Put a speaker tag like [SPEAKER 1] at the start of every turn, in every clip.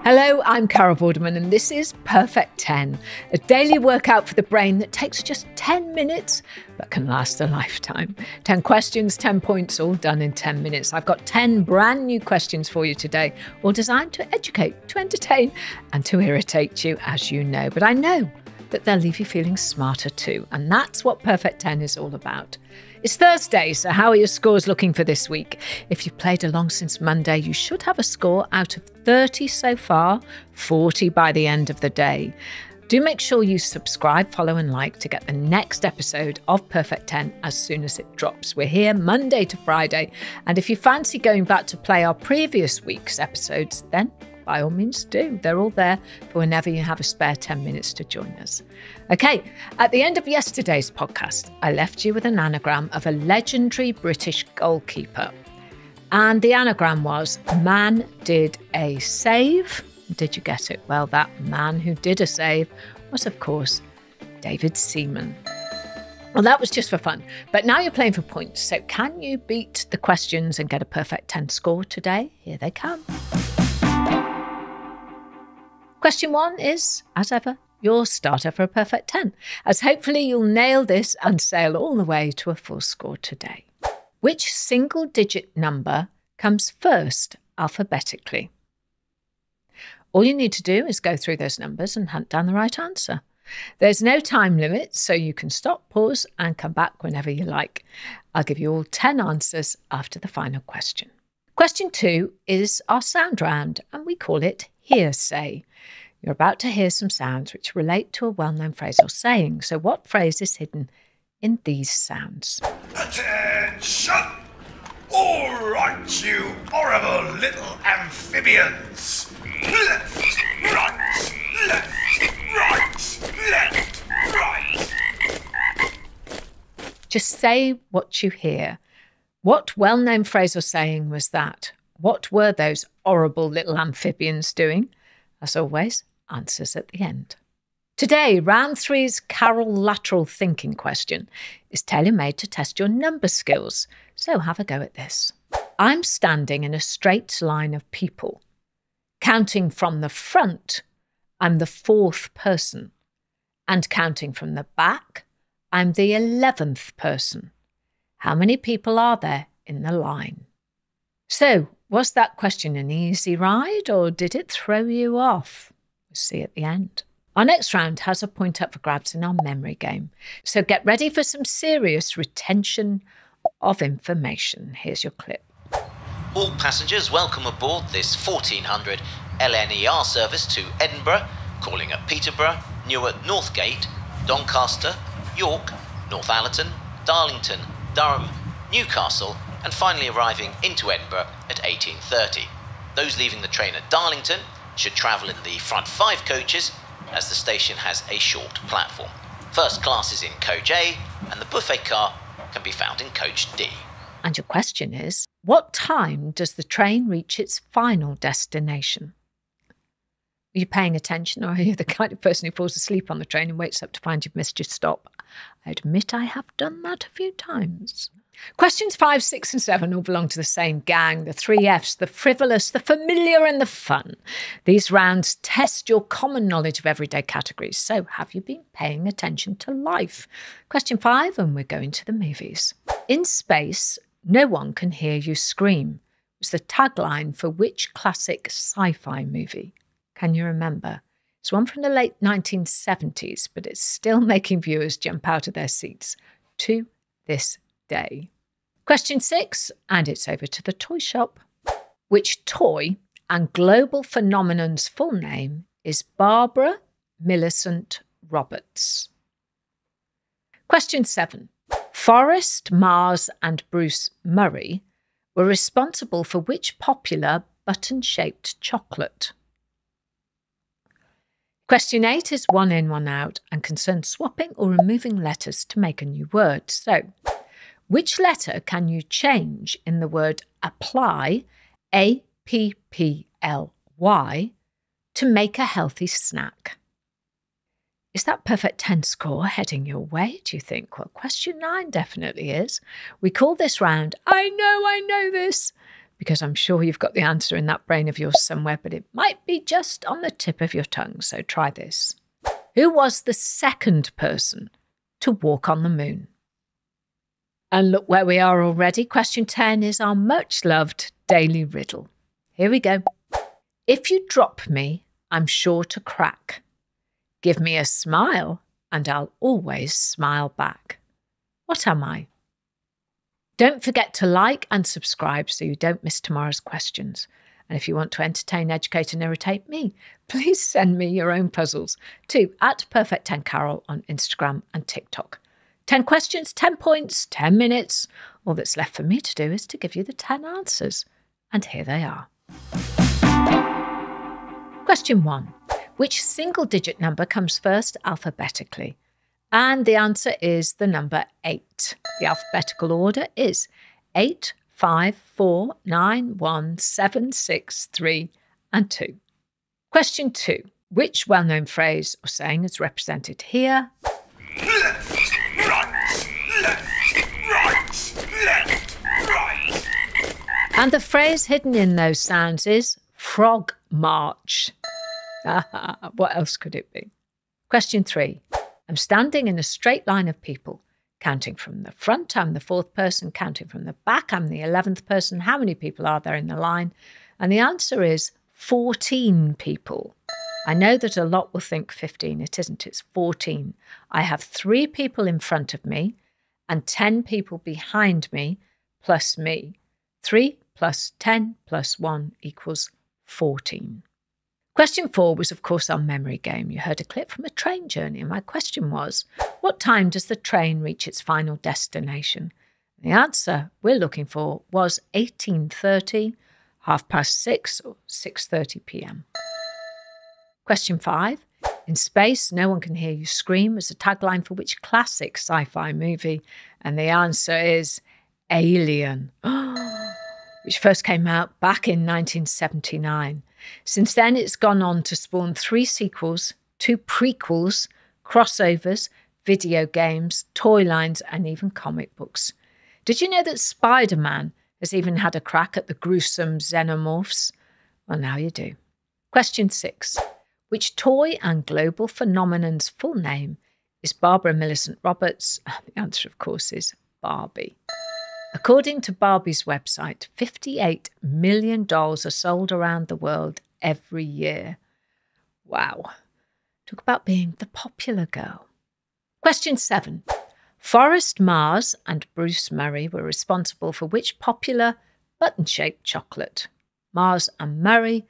[SPEAKER 1] Hello, I'm Carol Vorderman and this is Perfect 10, a daily workout for the brain that takes just 10 minutes but can last a lifetime. 10 questions, 10 points, all done in 10 minutes. I've got 10 brand new questions for you today, all designed to educate, to entertain and to irritate you, as you know. But I know that they'll leave you feeling smarter too, and that's what Perfect 10 is all about. It's Thursday, so how are your scores looking for this week? If you've played along since Monday, you should have a score out of 30 so far, 40 by the end of the day. Do make sure you subscribe, follow and like to get the next episode of Perfect 10 as soon as it drops. We're here Monday to Friday, and if you fancy going back to play our previous week's episodes, then by all means do. They're all there for whenever you have a spare 10 minutes to join us. Okay, at the end of yesterday's podcast, I left you with an anagram of a legendary British goalkeeper. And the anagram was, man did a save. Did you get it? Well, that man who did a save was, of course, David Seaman. Well, that was just for fun. But now you're playing for points. So can you beat the questions and get a perfect 10 score today? Here they come. Question 1 is, as ever, your starter for a perfect 10, as hopefully you'll nail this and sail all the way to a full score today. Which single-digit number comes first alphabetically? All you need to do is go through those numbers and hunt down the right answer. There's no time limit, so you can stop, pause, and come back whenever you like. I'll give you all 10 answers after the final question. Question 2 is our sound round, and we call it hearsay. You're about to hear some sounds which relate to a well-known phrase or saying. So what phrase is hidden in these sounds?
[SPEAKER 2] Attention! All right, you horrible little amphibians! Left, right, left, right, left, right.
[SPEAKER 1] Just say what you hear. What well-known phrase or saying was that? What were those horrible little amphibians doing? As always, answers at the end. Today, round 3's Carol lateral thinking question is tailor-made to test your number skills. So have a go at this. I'm standing in a straight line of people. Counting from the front, I'm the 4th person. And counting from the back, I'm the 11th person. How many people are there in the line? So, was that question an easy ride or did it throw you off? We'll see at the end. Our next round has a point up for grabs in our memory game. So get ready for some serious retention of information. Here's your clip.
[SPEAKER 3] All passengers welcome aboard this 1400 LNER service to Edinburgh, calling at Peterborough, Newark Northgate, Doncaster, York, Northallerton, Darlington, Durham, Newcastle, and finally arriving into Edinburgh at 18:30. Those leaving the train at Darlington should travel in the front 5 coaches, as the station has a short platform. First class is in coach A, and the buffet car can be found in coach D.
[SPEAKER 1] And your question is, what time does the train reach its final destination? Are you paying attention, or are you the kind of person who falls asleep on the train and wakes up to find you've missed your stop? I admit I have done that a few times. Questions 5, 6 and 7 all belong to the same gang, the 3 Fs, the frivolous, the familiar and the fun. These rounds test your common knowledge of everyday categories. So have you been paying attention to life? Question 5, and we're going to the movies. In space, no one can hear you scream was the tagline for which classic sci-fi movie? Can you remember? It's one from the late 1970s, but it's still making viewers jump out of their seats to this day. Question 6, and it's over to the toy shop. Which toy and global phenomenon's full name is Barbara Millicent Roberts? Question 7. Forrest Mars and Bruce Murray were responsible for which popular button-shaped chocolate? Question 8 is 1 in, 1 out and concerns swapping or removing letters to make a new word. So, which letter can you change in the word apply, A-P-P-L-Y, to make a healthy snack? Is that perfect 10 score heading your way, do you think? Well, question 9 definitely is. We call this round, I know this, because I'm sure you've got the answer in that brain of yours somewhere, but it might be just on the tip of your tongue. So try this. Who was the second person to walk on the moon? And look where we are already. Question 10 is our much loved daily riddle. Here we go. If you drop me, I'm sure to crack. Give me a smile and I'll always smile back. What am I? Don't forget to like and subscribe so you don't miss tomorrow's questions. And if you want to entertain, educate and irritate me, please send me your own puzzles to @Perfect10Carol on Instagram and TikTok. 10 questions, 10 points, 10 minutes. All that's left for me to do is to give you the 10 answers. And here they are. Question 1. Which single-digit number comes first alphabetically? And the answer is the number 8. The alphabetical order is 8, 5, 4, 9, 1, 7, 6, 3, and 2. Question 2. Which well-known phrase or saying is represented here?
[SPEAKER 2] Left, right, left, right.
[SPEAKER 1] And the phrase hidden in those sounds is frog march. What else could it be? Question 3. I'm standing in a straight line of people. Counting from the front, I'm the 4th person. Counting from the back, I'm the 11th person. How many people are there in the line? And the answer is 14 people. I know that a lot will think 15. It isn't. It's 14. I have 3 people in front of me and 10 people behind me plus me. 3 plus 10 plus 1 equals 14. Question 4 was, of course, our memory game. You heard a clip from a train journey, and my question was, what time does the train reach its final destination? The answer we're looking for was 18:30, 6:30, or 6:30 p.m. Question 5. In space, no one can hear you scream as a tagline for which classic sci-fi movie? And the answer is Alien, which first came out back in 1979. Since then, it's gone on to spawn 3 sequels, 2 prequels, crossovers, video games, toy lines, and even comic books. Did you know that Spider-Man has even had a crack at the gruesome xenomorphs? Well, now you do. Question 6. Which toy and global phenomenon's full name is Barbara Millicent Roberts? The answer, of course, is Barbie. According to Barbie's website, $58 million are sold around the world every year. Wow. Talk about being the popular girl. Question 7. Forrest Mars and Bruce Murray were responsible for which popular button-shaped chocolate? Mars and Murray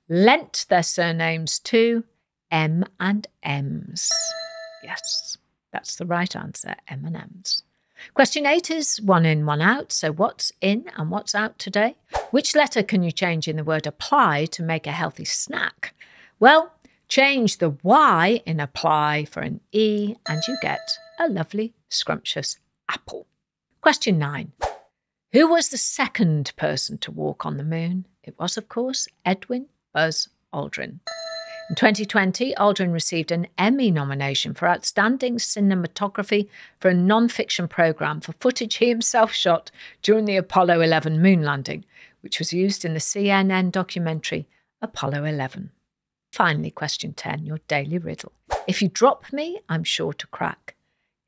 [SPEAKER 1] lent their surnames to M&M's. Yes, that's the right answer, M&M's. Question 8 is 1 in, 1 out. So what's in and what's out today? Which letter can you change in the word apply to make a healthy snack? Well, change the Y in apply for an E and you get a lovely, scrumptious apple. Question 9. Who was the second person to walk on the moon? It was, of course, Edwin Buzz Aldrin. In 2020, Aldrin received an Emmy nomination for Outstanding Cinematography for a non-fiction programme for footage he himself shot during the Apollo 11 moon landing, which was used in the CNN documentary Apollo 11. Finally, question 10, your daily riddle. If you drop me, I'm sure to crack.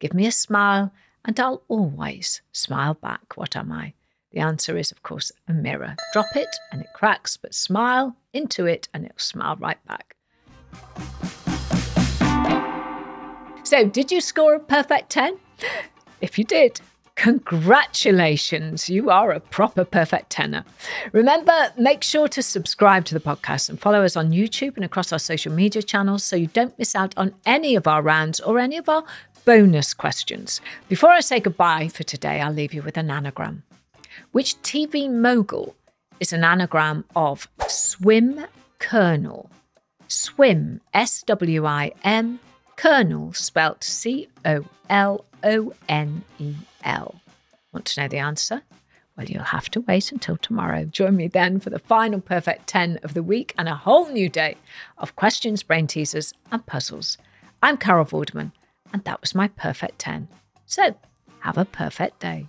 [SPEAKER 1] Give me a smile and I'll always smile back. What am I? The answer is, of course, a mirror. Drop it and it cracks, but smile into it and it'll smile right back. So, did you score a perfect 10? If you did, congratulations, you are a proper perfect tenner. Remember, make sure to subscribe to the podcast and follow us on YouTube and across our social media channels so you don't miss out on any of our rounds or any of our bonus questions. Before I say goodbye for today, I'll leave you with an anagram. Which TV mogul is an anagram of swim colonel? Swim, S-W-I-M, colonel, spelt C-O-L-O-N-E-L. Want to know the answer? Well, you'll have to wait until tomorrow. Join me then for the final perfect 10 of the week and a whole new day of questions, brain teasers and puzzles. I'm Carol Vorderman, and that was my perfect 10. So, have a perfect day.